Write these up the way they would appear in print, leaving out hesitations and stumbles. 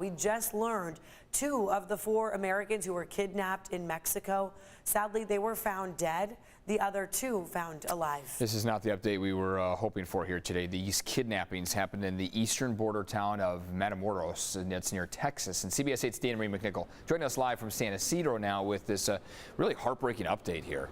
We just learned 2 of the 4 Americans who were kidnapped in Mexico, sadly, they were found dead. The other 2 found alive. This is not the update we were hoping for here today. These kidnappings happened in the eastern border town of Matamoros, and it's near Texas. And CBS 8's Dana Marie McNichol joining us live from San Ysidro now with this really heartbreaking update here.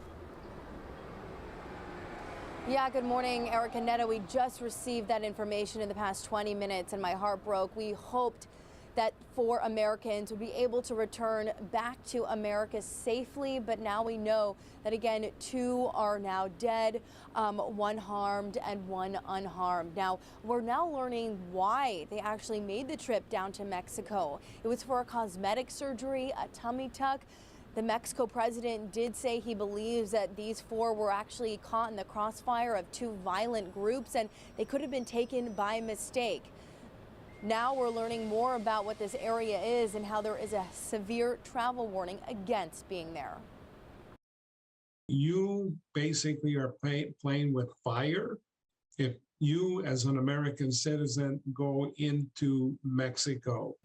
Yeah, good morning, Eric and Netta. We just received that information in the past 20 minutes and my heart broke. We hoped that 4 Americans would be able to return back to America safely, but now we know that again 2 are now dead, 1 harmed and 1 unharmed. Now we're now learning why they actually made the trip down to Mexico. It was for a cosmetic surgery, a tummy tuck. The Mexico president did say he believes that these 4 were actually caught in the crossfire of 2 violent groups and they could have been taken by mistake. Now we're learning more about what this area is and how there is a severe travel warning against being there. You basically are playing with fire if you, as an American citizen, go into Mexico.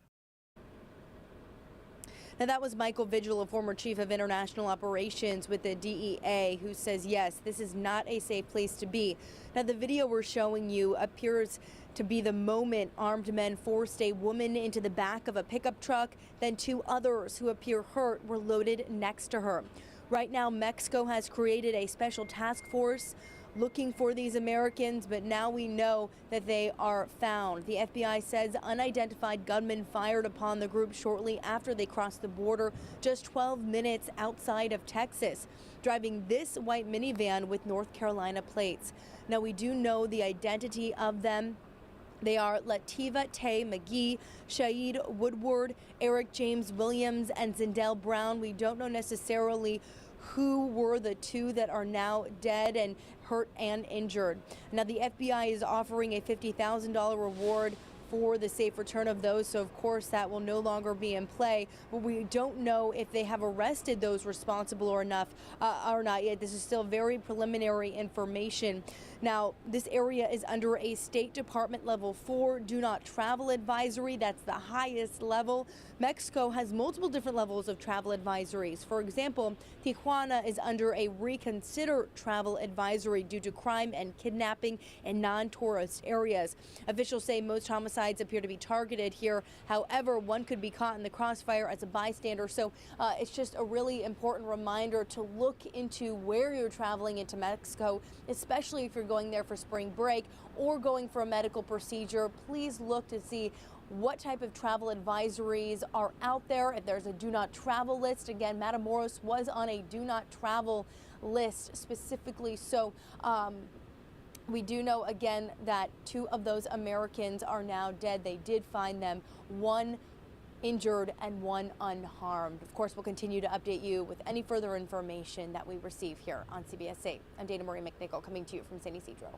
Now, that was Michael Vigil, a former chief of international operations with the DEA, who says, yes, this is not a safe place to be. Now, the video we're showing you appears to be the moment armed men forced a woman into the back of a pickup truck. Then 2 others who appear hurt were loaded next to her. Right now, Mexico has created a special task force looking for these Americans, but now we know that they are found. The FBI says unidentified gunmen fired upon the group shortly after they crossed the border, just 12 minutes outside of Texas, driving this white minivan with North Carolina plates. Now, we do know the identity of them. They are Lativa Tay McGee, Shaid Woodward, Eric James Williams, and Zindell Brown. We don't know necessarily who were the 2 that are now dead and hurt and injured. Now, the FBI is offering a $50,000 reward for the safe return of those, so of course that will no longer be in play, but we don't know if they have arrested those responsible or not yet. This is still very preliminary information. Now, this area is under a State Department level 4 do not travel advisory. That's the highest level. Mexico has multiple different levels of travel advisories. For example, Tijuana is under a reconsider travel advisory due to crime and kidnapping in non-tourist areas. Officials say most homicides appear to be targeted here. However, one could be caught in the crossfire as a bystander. So it's just a really important reminder to look into where you're traveling into Mexico, especially if you're going there for spring break or going for a medical procedure. Please look to see what type of travel advisories are out there. If there's a do not travel list, again, Matamoros was on a do not travel list specifically. So we do know again that 2 of those Americans are now dead. They did find them, 1 injured and 1 unharmed. Of course, we'll continue to update you with any further information that we receive here on CBS 8. I'm Dana Marie McNichol coming to you from San Ysidro.